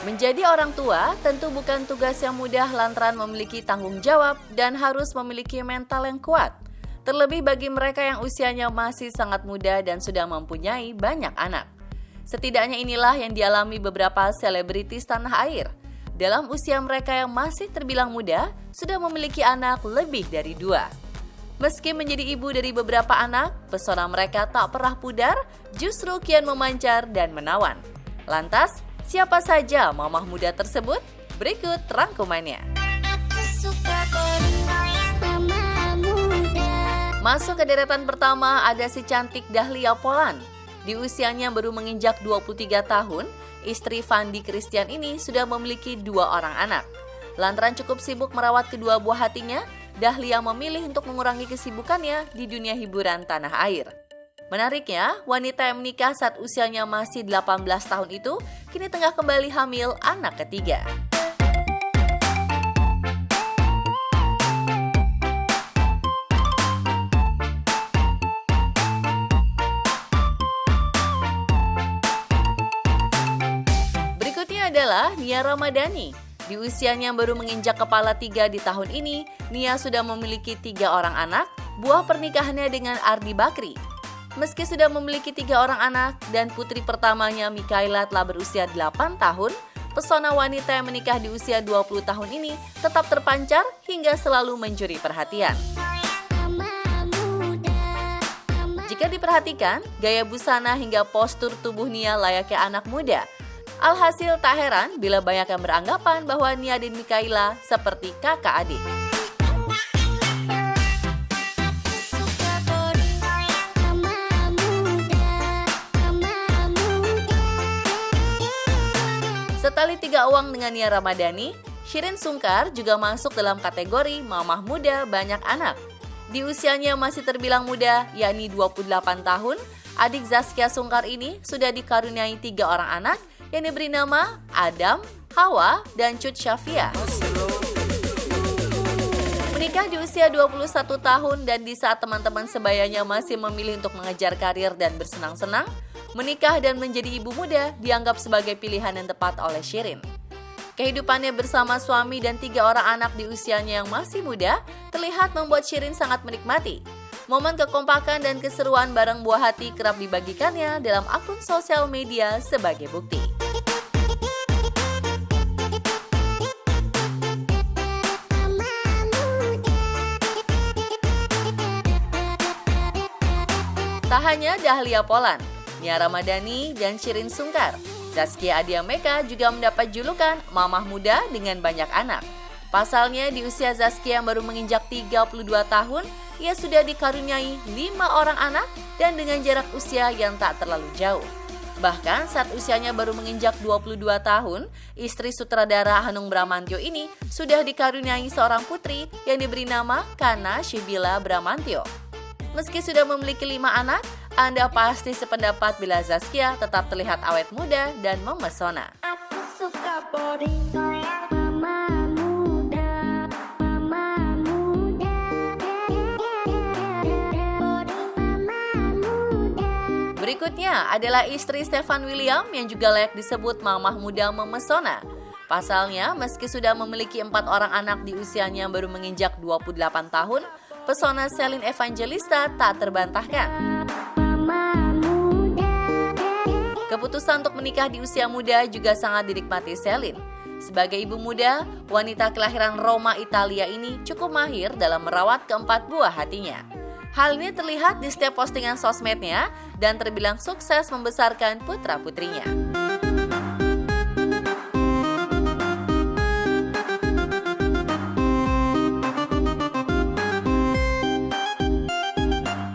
Menjadi orang tua tentu bukan tugas yang mudah lantaran memiliki tanggung jawab dan harus memiliki mental yang kuat. Terlebih bagi mereka yang usianya masih sangat muda dan sudah mempunyai banyak anak. Setidaknya inilah yang dialami beberapa selebritis tanah air. Dalam usia mereka yang masih terbilang muda, sudah memiliki anak lebih dari 2. Meski menjadi ibu dari beberapa anak, pesona mereka tak pernah pudar, justru kian memancar dan menawan. Lantas, siapa saja mamah muda tersebut? Berikut rangkumannya. Masuk ke deretan pertama ada si cantik Dahlia Poland. Di usianya baru menginjak 23 tahun, istri Fandi Christian ini sudah memiliki 2 orang anak. Lantaran cukup sibuk merawat kedua buah hatinya, Dahlia memilih untuk mengurangi kesibukannya di dunia hiburan tanah air. Menariknya, wanita yang menikah saat usianya masih 18 tahun itu kini tengah kembali hamil anak ketiga. Berikutnya adalah Nia Ramadhani. Di usianya baru menginjak kepala 3 di tahun ini, Nia sudah memiliki 3 orang anak, buah pernikahannya dengan Ardi Bakri. Meski sudah memiliki 3 orang anak dan putri pertamanya Mikaela telah berusia 8 tahun, pesona wanita yang menikah di usia 20 tahun ini tetap terpancar hingga selalu mencuri perhatian. Jika diperhatikan, gaya busana hingga postur tubuh Nia layaknya anak muda. Alhasil tak heran bila banyak yang beranggapan bahwa Nia dan Mikaela seperti kakak adik. Setali 3 uang dengan Nia Ramadhani, Shireen Sungkar juga masuk dalam kategori mamah muda banyak anak. Di usianya masih terbilang muda, yakni 28 tahun, adik Zaskia Sungkar ini sudah dikaruniai 3 orang anak yang diberi nama Adam, Hawa, dan Cut Syafia. Menikah di usia 21 tahun dan di saat teman-teman sebayanya masih memilih untuk mengejar karir dan bersenang-senang, menikah dan menjadi ibu muda dianggap sebagai pilihan yang tepat oleh Shireen. Kehidupannya bersama suami dan 3 orang anak di usianya yang masih muda terlihat membuat Shireen sangat menikmati. Momen kekompakan dan keseruan bareng buah hati kerap dibagikannya dalam akun sosial media sebagai bukti. Tak hanya Dahlia Poland, Nia Ramadhani dan Shireen Sungkar, Zaskia Adiameka juga mendapat julukan mamah muda dengan banyak anak. Pasalnya di usia Zaskia yang baru menginjak 32 tahun, ia sudah dikaruniai 5 orang anak dan dengan jarak usia yang tak terlalu jauh. Bahkan saat usianya baru menginjak 22 tahun, istri sutradara Hanung Bramantyo ini sudah dikaruniai seorang putri yang diberi nama Kana Shibila Bramantyo. Meski sudah memiliki 5 anak, Anda pasti sependapat bila Zaskia tetap terlihat awet muda dan memesona. Aku suka body mama muda, mama muda, body mama muda. Berikutnya adalah istri Stefan William yang juga layak disebut mamah muda memesona. Pasalnya, meski sudah memiliki 4 orang anak di usianya baru menginjak 28 tahun, pesona Celine Evangelista tak terbantahkan. Keputusan untuk menikah di usia muda juga sangat dinikmati Celine. Sebagai ibu muda, wanita kelahiran Roma, Italia ini cukup mahir dalam merawat keempat buah hatinya. Hal ini terlihat di setiap postingan sosmednya dan terbilang sukses membesarkan putra-putrinya.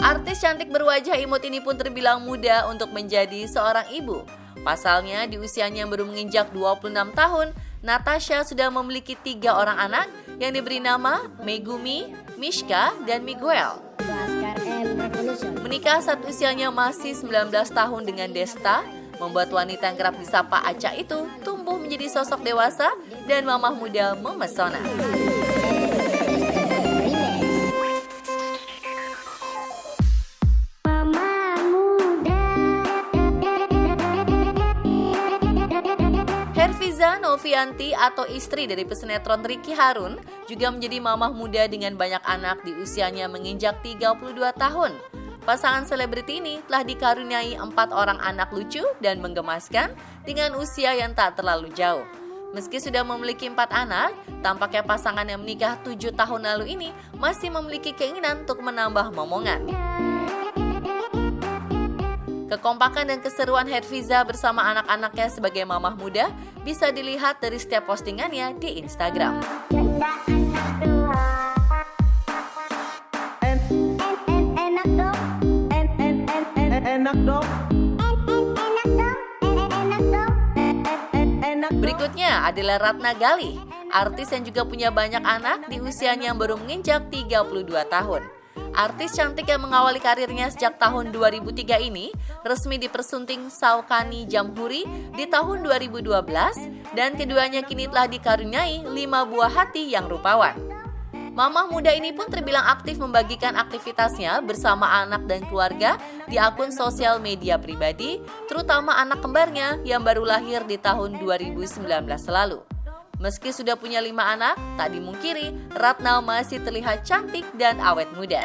Artis cantik berwajah imut ini pun terbilang muda untuk menjadi seorang ibu. Pasalnya di usianya yang baru menginjak 26 tahun, Natasha sudah memiliki 3 orang anak yang diberi nama Megumi, Mishka, dan Miguel. Menikah saat usianya masih 19 tahun dengan Desta, membuat wanita yang kerap disapa Aca itu tumbuh menjadi sosok dewasa dan mamah muda memesona. Yulianti atau istri dari pesinetron Ricky Harun juga menjadi mamah muda dengan banyak anak di usianya menginjak 32 tahun. Pasangan selebriti ini telah dikaruniai 4 orang anak lucu dan menggemaskan dengan usia yang tak terlalu jauh. Meski sudah memiliki 4 anak, tampaknya pasangan yang menikah 7 tahun lalu ini masih memiliki keinginan untuk menambah momongan. Kekompakan dan keseruan Herfiza bersama anak-anaknya sebagai mamah muda bisa dilihat dari setiap postingannya di Instagram. Enak dong. Enak dong. Berikutnya adalah Ratna Gali, artis yang juga punya banyak anak di usianya yang baru menginjak 32 tahun. Artis cantik yang mengawali karirnya sejak tahun 2003 ini resmi dipersunting Saukani Jamhuri di tahun 2012 dan keduanya kini telah dikaruniai 5 buah hati yang rupawan. Mamah muda ini pun terbilang aktif membagikan aktivitasnya bersama anak dan keluarga di akun sosial media pribadi, terutama anak kembarnya yang baru lahir di tahun 2019 lalu. Meski sudah punya 5 anak, tak dimungkiri Ratna masih terlihat cantik dan awet muda.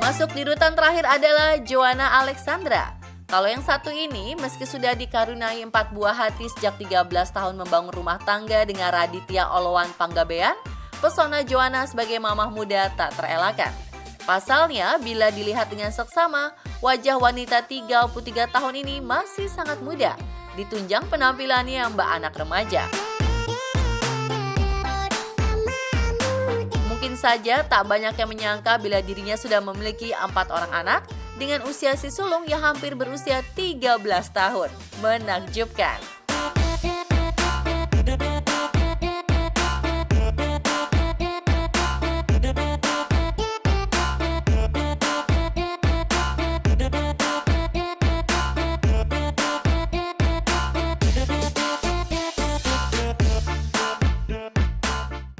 Masuk di urutan terakhir adalah Joanna Alexandra. Kalau yang satu ini, meski sudah dikaruniai 4 buah hati sejak 13 tahun membangun rumah tangga dengan Raditya Oloan Panggabean, pesona Joanna sebagai mamah muda tak terelakkan. Pasalnya, bila dilihat dengan seksama, wajah wanita 33 tahun ini masih sangat muda, ditunjang penampilannya yang anak remaja. Mungkin saja tak banyak yang menyangka bila dirinya sudah memiliki 4 orang anak dengan usia si sulung yang hampir berusia 13 tahun. Menakjubkan.